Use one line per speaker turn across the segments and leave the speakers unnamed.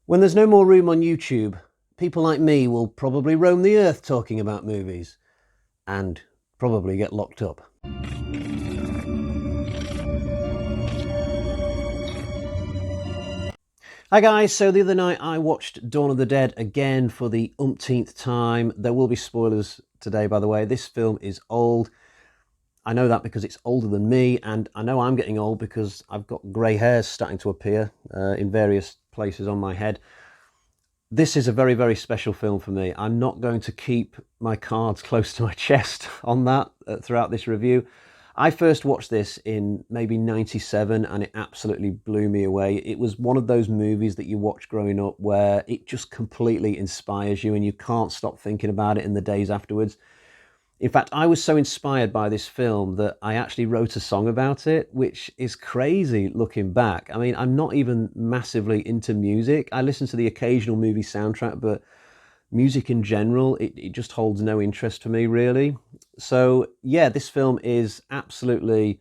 When there's no more room on YouTube, people like me will probably roam the earth talking about movies and probably get locked up. Hi guys, so the other night I watched Dawn of the Dead again for the umpteenth time. There will be spoilers today, by the way. This film is old. I know that because it's older than me, and I know I'm getting old because I've got grey hairs starting to appear in various places on my head. This is a very, very special film for me. I'm not going to keep my cards close to my chest on that throughout this review. I first watched this in maybe 97 and it absolutely blew me away. It was one of those movies that you watch growing up where it just completely inspires you and you can't stop thinking about it in the days afterwards. In fact, I was so inspired by this film that I actually wrote a song about it, which is crazy looking back. I mean, I'm not even massively into music. I listen to the occasional movie soundtrack, but music in general, it just holds no interest for me, really. So, yeah, this film is absolutely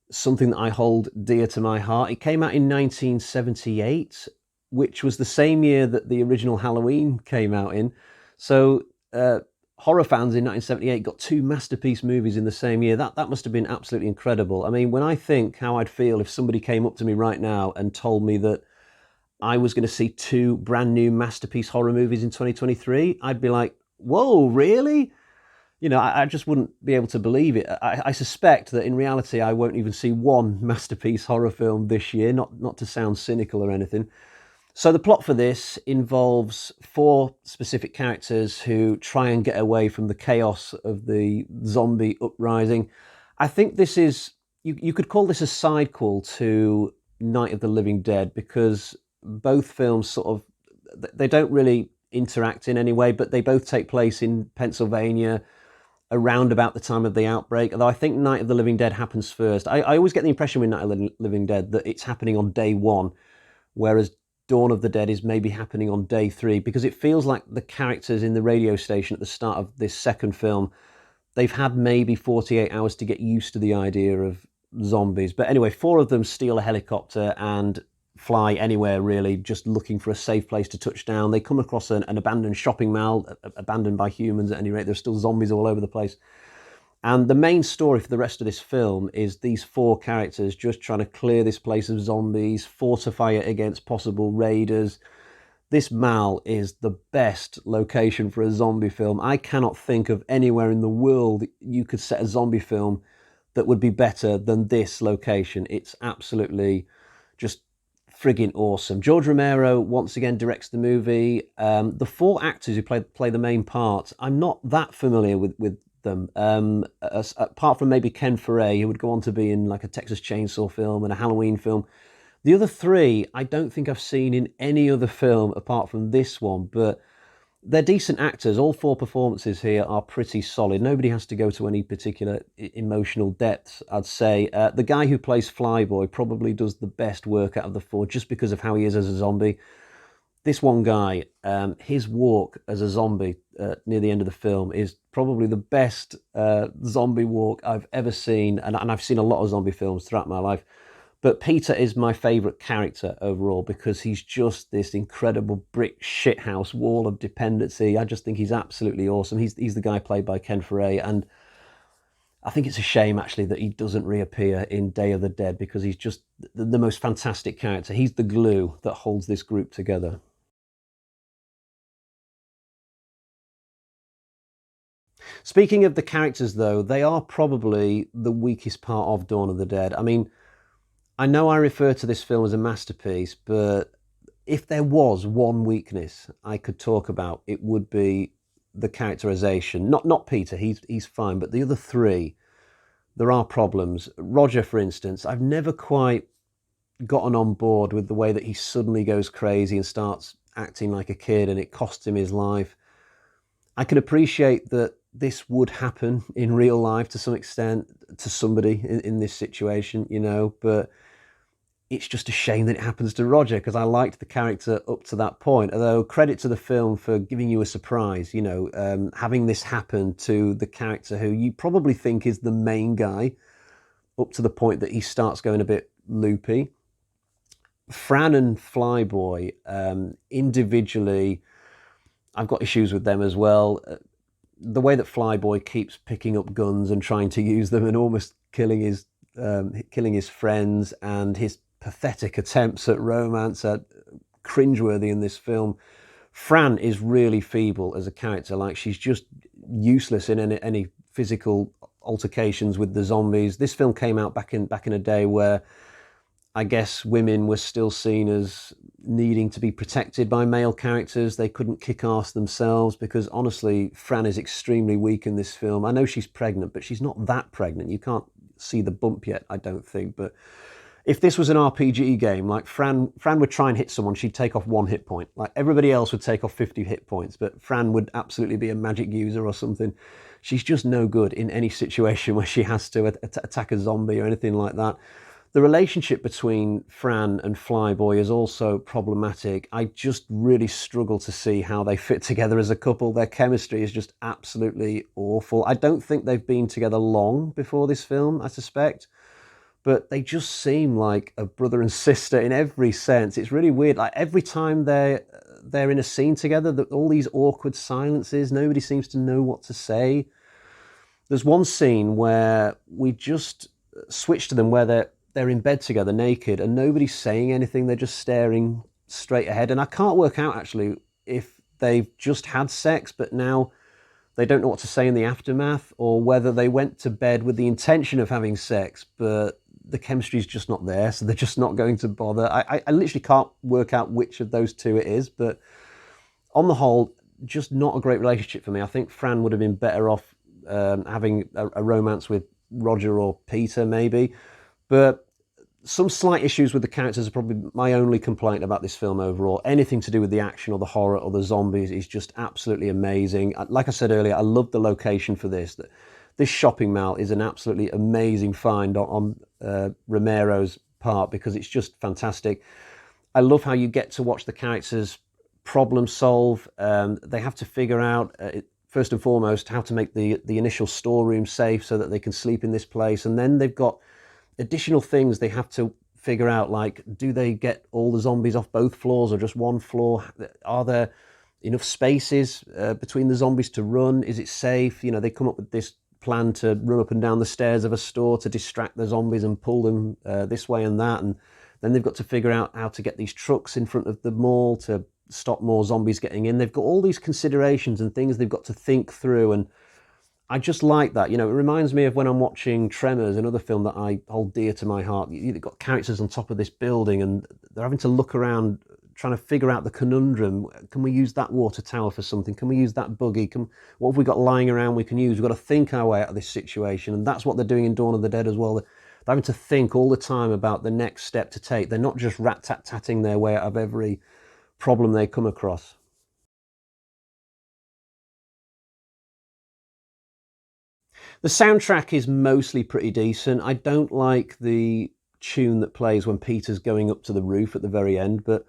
something that I hold dear to my heart. It came out in 1978, which was the same year that the original Halloween came out in. So, horror fans in 1978 got two masterpiece movies in the same year. That must have been absolutely incredible. I mean, when I think how I'd feel if somebody came up to me right now and told me that I was going to see two brand new masterpiece horror movies in 2023, I'd be like, whoa, really? You know, I just wouldn't be able to believe it. I suspect that in reality, I won't even see one masterpiece horror film this year, not to sound cynical or anything. So the plot for this involves four specific characters who try and get away from the chaos of the zombie uprising. I think this is, you could call this a sidequel to Night of the Living Dead because both films sort of, they don't really interact in any way, but they both take place in Pennsylvania around about the time of the outbreak. Although I think Night of the Living Dead happens first. I always get the impression with Night of the Living Dead that it's happening on day one, whereas Dawn of the Dead is maybe happening on day three, because it feels like the characters in the radio station at the start of this second film, they've had maybe 48 hours to get used to the idea of zombies. But anyway, four of them steal a helicopter and fly anywhere really, just looking for a safe place to touch down. They come across an abandoned shopping mall, abandoned by humans at any rate. There's still zombies all over the place. And the main story for the rest of this film is these four characters just trying to clear this place of zombies, fortify it against possible raiders. This mall is the best location for a zombie film. I cannot think of anywhere in the world you could set a zombie film that would be better than this location. It's absolutely just frigging awesome. George Romero once again directs the movie. The four actors who play the main parts, I'm not that familiar with them. Apart from maybe Ken Foree, who would go on to be in like a Texas Chainsaw film and a Halloween film. The other three, I don't think I've seen in any other film apart from this one, but they're decent actors. All four performances here are pretty solid. Nobody has to go to any particular emotional depths, I'd say. The guy who plays Flyboy probably does the best work out of the four just because of how he is as a zombie. This one guy, his walk as a zombie near the end of the film is probably the best zombie walk I've ever seen. And I've seen a lot of zombie films throughout my life. But Peter is my favourite character overall because he's just this incredible brick shithouse wall of dependency. I just think he's absolutely awesome. He's the guy played by Ken Foree, and I think it's a shame actually that he doesn't reappear in Day of the Dead because he's just the most fantastic character. He's the glue that holds this group together. Speaking of the characters, though, they are probably the weakest part of Dawn of the Dead. I mean, I know I refer to this film as a masterpiece, but if there was one weakness I could talk about, it would be the characterization. Not Peter, he's fine, but the other three, there are problems. Roger, for instance, I've never quite gotten on board with the way that he suddenly goes crazy and starts acting like a kid, and it costs him his life. I can appreciate that this would happen in real life to some extent to somebody in this situation, you know, but it's just a shame that it happens to Roger because I liked the character up to that point. Although credit to the film for giving you a surprise, you know, having this happen to the character who you probably think is the main guy up to the point that he starts going a bit loopy. Fran and Flyboy, individually, I've got issues with them as well. The way that Flyboy keeps picking up guns and trying to use them and almost killing his friends, and his pathetic attempts at romance are cringeworthy in this film. Fran is really feeble as a character. Like, she's just useless in any physical altercations with the zombies. This film came out back in a day where I guess women were still seen as needing to be protected by male characters. They couldn't kick arse themselves, because honestly, Fran is extremely weak in this film. I know she's pregnant, but she's not that pregnant. You can't see the bump yet, I don't think. But if this was an RPG game, like Fran would try and hit someone, she'd take off 1 hit point. Like, everybody else would take off 50 hit points, but Fran would absolutely be a magic user or something. She's just no good in any situation where she has to attack a zombie or anything like that. The relationship between Fran and Flyboy is also problematic. I just really struggle to see how they fit together as a couple. Their chemistry is just absolutely awful. I don't think they've been together long before this film, I suspect, but they just seem like a brother and sister in every sense. It's really weird. Like, every time they're in a scene together, all these awkward silences, nobody seems to know what to say. There's one scene where we just switch to them where they're in bed together naked and nobody's saying anything. They're just staring straight ahead. And I can't work out actually if they've just had sex, but now they don't know what to say in the aftermath, or whether they went to bed with the intention of having sex, but the chemistry is just not there, so they're just not going to bother. I literally can't work out which of those two it is, but on the whole, just not a great relationship for me. I think Fran would have been better off having a romance with Roger or Peter, maybe. But some slight issues with the characters are probably my only complaint about this film overall. Anything to do with the action or the horror or the zombies is just absolutely amazing. Like I said earlier, I love the location for this. This shopping mall is an absolutely amazing find on Romero's part, because it's just fantastic. I love how you get to watch the characters problem solve. They have to figure out, first and foremost, how to make the initial storeroom safe so that they can sleep in this place. And then they've got additional things they have to figure out, like, do they get all the zombies off both floors or just one floor? Are there enough spaces between the zombies to run? Is it safe? You know, they come up with this plan to run up and down the stairs of a store to distract the zombies and pull them this way and that. And then they've got to figure out how to get these trucks in front of the mall to stop more zombies getting in. They've got all these considerations and things they've got to think through, and I just like that. You know, it reminds me of when I'm watching Tremors, another film that I hold dear to my heart. You've got characters on top of this building and they're having to look around trying to figure out the conundrum. Can we use that water tower for something? Can we use that buggy? What have we got lying around we can use? We've got to think our way out of this situation. And that's what they're doing in Dawn of the Dead as well. They're having to think all the time about the next step to take. They're not just rat-tat-tatting their way out of every problem they come across. The soundtrack is mostly pretty decent. I don't like the tune that plays when Peter's going up to the roof at the very end, but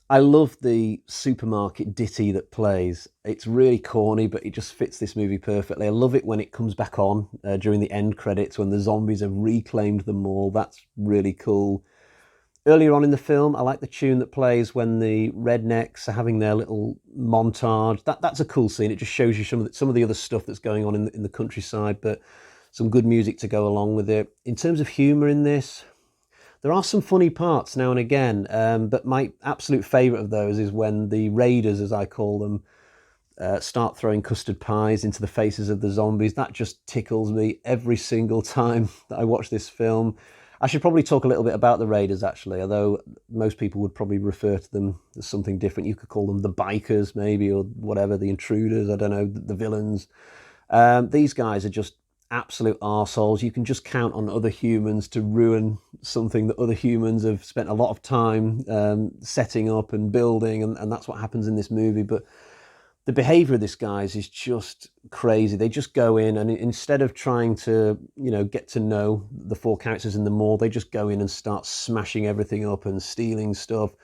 I love the supermarket ditty that plays. It's really corny, but it just fits this movie perfectly. I love it when it comes back on during the end credits when the zombies have reclaimed the mall. That's really cool. Earlier on in the film, I like the tune that plays when the rednecks are having their little montage. That's a cool scene. It just shows you some of the other stuff that's going on in the countryside, but some good music to go along with it. In terms of humour in this, there are some funny parts now and again, but my absolute favourite of those is when the raiders, as I call them, start throwing custard pies into the faces of the zombies. That just tickles me every single time that I watch this film. I should probably talk a little bit about the raiders, actually, although most people would probably refer to them as something different. You could call them the bikers, maybe, or whatever, the intruders, I don't know, the villains. These guys are just absolute arseholes. You can just count on other humans to ruin something that other humans have spent a lot of time setting up and building, and that's what happens in this movie. But the behavior of these guys is just crazy. They just go in and instead of trying to, get to know the four characters in the mall, they just go in and start smashing everything up and stealing stuff.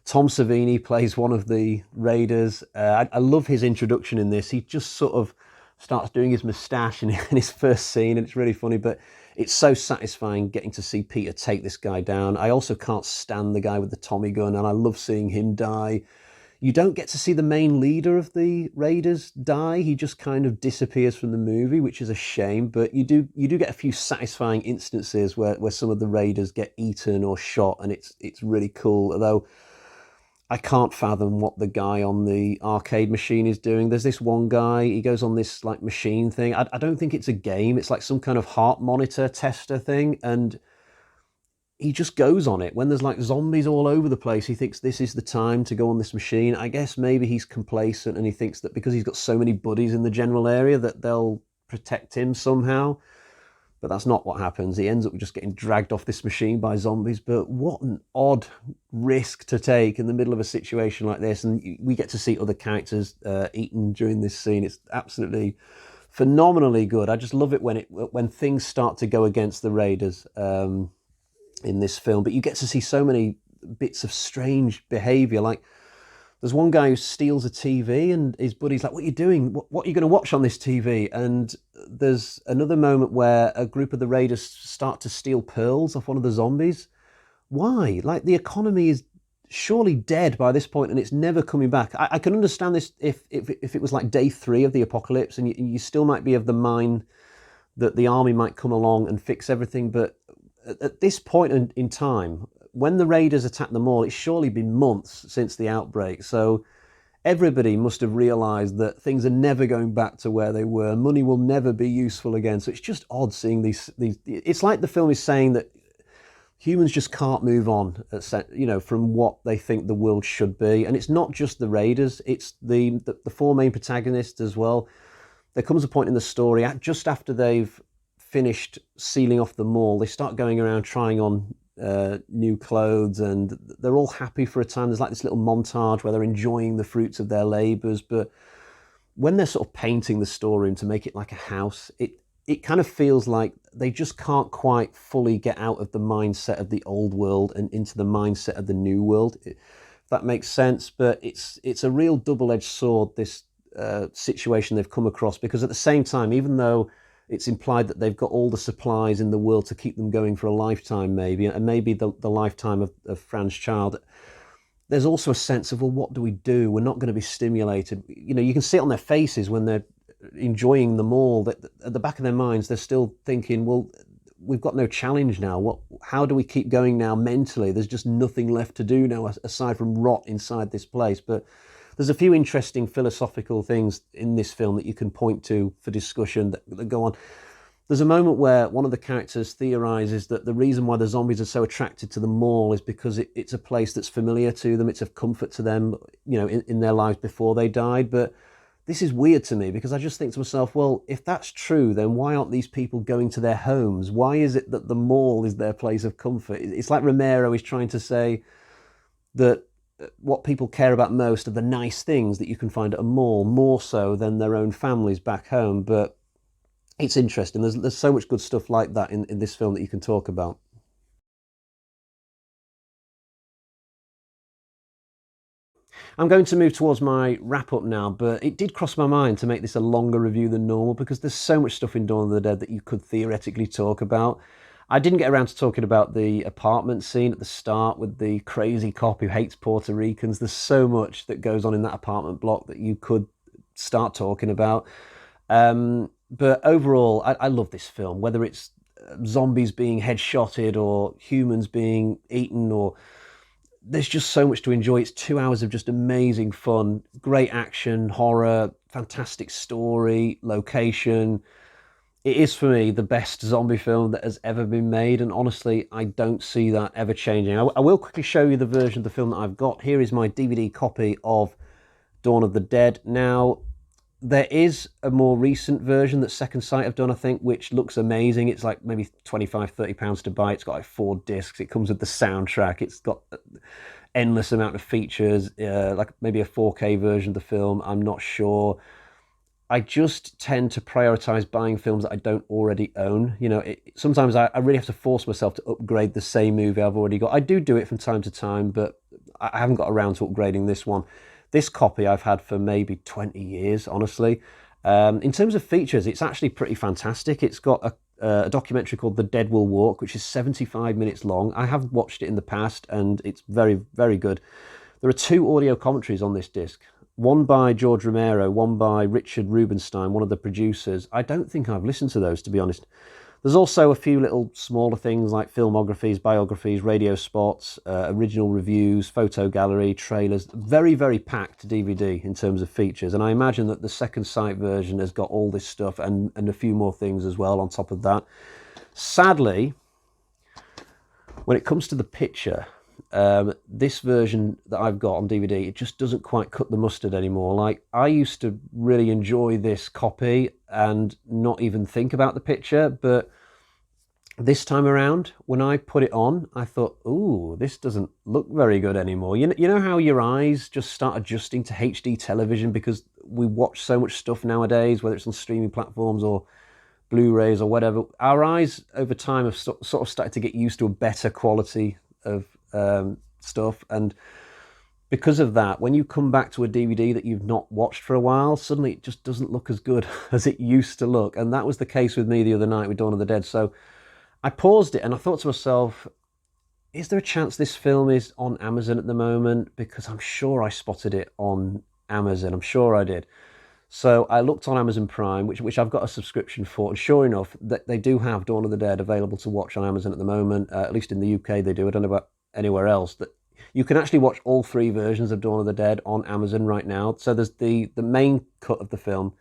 Tom Savini plays one of the raiders. I love his introduction in this. He just sort of starts doing his moustache in his first scene, and it's really funny. But it's so satisfying getting to see Peter take this guy down. I also can't stand the guy with the Tommy gun, and I love seeing him die. You don't get to see the main leader of the Raiders die. He just kind of disappears from the movie, which is a shame. But you do get a few satisfying instances where some of the Raiders get eaten or shot, and it's really cool. Although I can't fathom what the guy on the arcade machine is doing. There's this one guy, he goes on this like machine thing. I don't think it's a game. It's like some kind of heart monitor tester thing, and he just goes on it when there's like zombies all over the place. He thinks this is the time to go on this machine. I guess maybe he's complacent and he thinks that because he's got so many buddies in the general area that they'll protect him somehow. But that's not what happens. He ends up just getting dragged off this machine by zombies. But what an odd risk to take in the middle of a situation like this. And we get to see other characters eaten during this scene. It's absolutely phenomenally good. I just love it when things start to go against the Raiders. In this film, but you get to see so many bits of strange behavior. Like there's one guy who steals a TV and his buddy's like, what are you doing? What are you going to watch on this TV? And there's another moment where a group of the Raiders start to steal pearls off one of the zombies. Why? Like the economy is surely dead by this point and it's never coming back. I can understand this if it was like day 3 of the apocalypse and you still might be of the mind that the army might come along and fix everything, but at this point in time, when the Raiders attacked the mall, it's surely been months since the outbreak. So everybody must have realised that things are never going back to where they were. Money will never be useful again. So it's just odd seeing these. It's like the film is saying that humans just can't move on, from what they think the world should be. And it's not just the Raiders; it's the 4 main protagonists as well. There comes a point in the story just after they've finished sealing off the mall, they start going around trying on new clothes and they're all happy for a time. There's like this little montage where they're enjoying the fruits of their labours, but when they're sort of painting the storeroom to make it like a house, it kind of feels like they just can't quite fully get out of the mindset of the old world and into the mindset of the new world, if that makes sense. But it's a real double-edged sword, this situation they've come across, because at the same time, even though it's implied that they've got all the supplies in the world to keep them going for a lifetime, maybe, and maybe the lifetime of Fran's child. There's also a sense of, well, what do we do? We're not going to be stimulated. You can see it on their faces when they're enjoying the mall, that at the back of their minds, they're still thinking, well, we've got no challenge now. How do we keep going now mentally? There's just nothing left to do now aside from rot inside this place. But there's a few interesting philosophical things in this film that you can point to for discussion that go on. There's a moment where one of the characters theorizes that the reason why the zombies are so attracted to the mall is because it's a place that's familiar to them. It's of comfort to them, in their lives before they died. But this is weird to me because I just think to myself, well, if that's true, then why aren't these people going to their homes? Why is it that the mall is their place of comfort? It's like Romero is trying to say that what people care about most are the nice things that you can find at a mall, more so than their own families back home. But it's interesting. There's so much good stuff like that in this film that you can talk about. I'm going to move towards my wrap up now, but it did cross my mind to make this a longer review than normal because there's so much stuff in Dawn of the Dead that you could theoretically talk about. I didn't get around to talking about the apartment scene at the start with the crazy cop who hates Puerto Ricans. There's so much that goes on in that apartment block that you could start talking about. But overall, I love this film, whether it's zombies being headshotted or humans being eaten, or there's just so much to enjoy. It's 2 hours of just amazing fun, great action, horror, fantastic story, location. It is, for me, the best zombie film that has ever been made, and honestly, I don't see that ever changing. I will quickly show you the version of the film that I've got. Here is my DVD copy of Dawn of the Dead. Now, there is a more recent version that Second Sight have done, I think, which looks amazing. It's like maybe £25-30 to buy. It's got like 4 discs. It comes with the soundtrack. It's got endless amount of features, like maybe a 4K version of the film. I'm not sure. I just tend to prioritize buying films that I don't already own. Sometimes I really have to force myself to upgrade the same movie I've already got. I do it from time to time, but I haven't got around to upgrading this one. This copy I've had for maybe 20 years, honestly. In terms of features, it's actually pretty fantastic. It's got a documentary called The Dead Will Walk, which is 75 minutes long. I have watched it in the past, and it's very, very good. There are 2 audio commentaries on this disc. One by George Romero, one by Richard Rubinstein, one of the producers. I don't think I've listened to those, to be honest. There's also a few little smaller things like filmographies, biographies, radio spots, original reviews, photo gallery, trailers. Very, very packed DVD in terms of features. And I imagine that the second sight version has got all this stuff and a few more things as well on top of that. Sadly, when it comes to the picture, this version that I've got on DVD, it just doesn't quite cut the mustard anymore. Like, I used to really enjoy this copy and not even think about the picture, but this time around, when I put it on, I thought, ooh, this doesn't look very good anymore. You know how your eyes just start adjusting to HD television because we watch so much stuff nowadays, whether it's on streaming platforms or Blu-rays or whatever. Our eyes over time have sort of started to get used to a better quality of stuff, and because of that, when you come back to a DVD that you've not watched for a while, suddenly it just doesn't look as good as it used to look. And that was the case with me the other night with Dawn of the Dead. So I paused it and I thought to myself, is there a chance this film is on Amazon at the moment? Because I'm sure I spotted it on Amazon. I'm sure I did. So I looked on Amazon Prime, which I've got a subscription for, and sure enough, that they do have Dawn of the Dead available to watch on Amazon at the moment. At least in the UK they do. I don't know about anywhere else. That you can actually watch all 3 versions of Dawn of the Dead on Amazon right now. So there's the main cut of the film,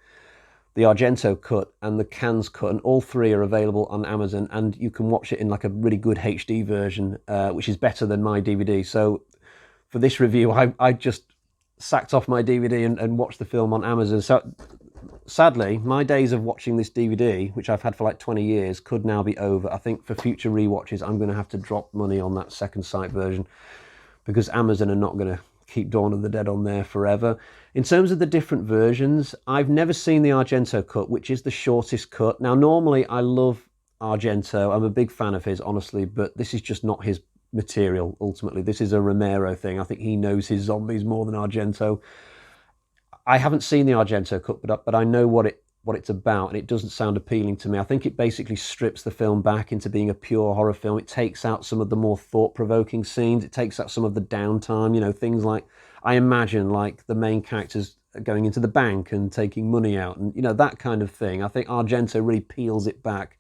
the Argento cut, and the Cannes cut, and all 3 are available on Amazon, and you can watch it in like a really good HD version, which is better than my DVD. So for this review, I just sacked off my DVD and watched the film on Amazon. So sadly, my days of watching this DVD, which I've had for like 20 years, could now be over. I think for future rewatches, I'm going to have to drop money on that second sight version because Amazon are not going to keep Dawn of the Dead on there forever. In terms of the different versions, I've never seen the Argento cut, which is the shortest cut. Now, normally I love Argento. I'm a big fan of his, honestly, but this is just not his material, ultimately. This is a Romero thing. I think he knows his zombies more than Argento. I haven't seen the Argento cut, but I know what it's about, and it doesn't sound appealing to me. I think it basically strips the film back into being a pure horror film. It takes out some of the more thought-provoking scenes. It takes out some of the downtime, things like, I imagine, like the main characters going into the bank and taking money out, and that kind of thing. I think Argento really peels it back,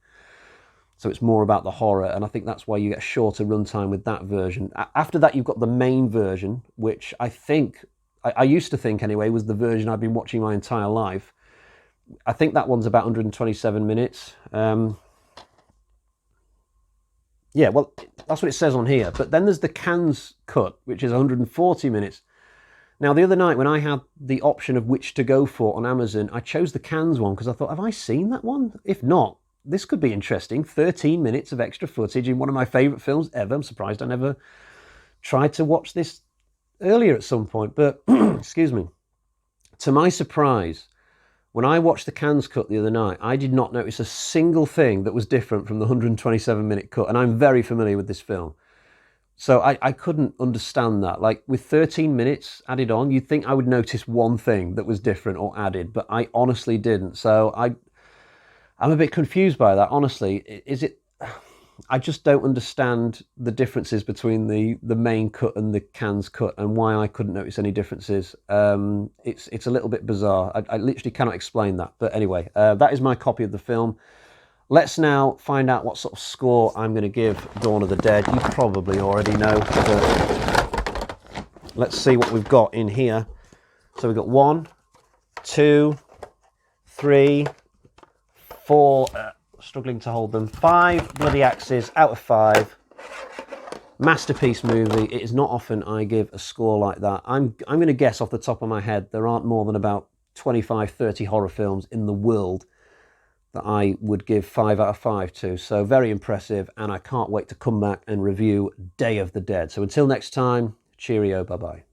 so it's more about the horror, and I think that's why you get a shorter runtime with that version. After that, you've got the main version, which I think, I used to think anyway, was the version I've been watching my entire life. I think that one's about 127 minutes. Yeah, well, that's what it says on here. But then there's the Cannes cut, which is 140 minutes. Now, the other night when I had the option of which to go for on Amazon, I chose the Cannes one because I thought, have I seen that one? If not, this could be interesting. 13 minutes of extra footage in one of my favourite films ever. I'm surprised I never tried to watch this earlier at some point. But, excuse me, to my surprise, when I watched the Cannes cut the other night, I did not notice a single thing that was different from the 127-minute cut. And I'm very familiar with this film. So I couldn't understand that. Like, with 13 minutes added on, you'd think I would notice one thing that was different or added, but I honestly didn't. So I'm a bit confused by that, honestly. Is it... I just don't understand the differences between the main cut and the Cannes cut and why I couldn't notice any differences. It's a little bit bizarre. I literally cannot explain that. But anyway, that is my copy of the film. Let's now find out what sort of score I'm going to give Dawn of the Dead. You probably already know. But let's see what we've got in here. So we've got 1, 2, 3, 4... struggling to hold them. 5 bloody axes out of 5. Masterpiece movie. It is not often I give a score like that. I'm going to guess off the top of my head there aren't more than about 25, 30 horror films in the world that I would give 5 out of 5 to. So very impressive, and I can't wait to come back and review Day of the Dead. So until next time, cheerio, bye-bye.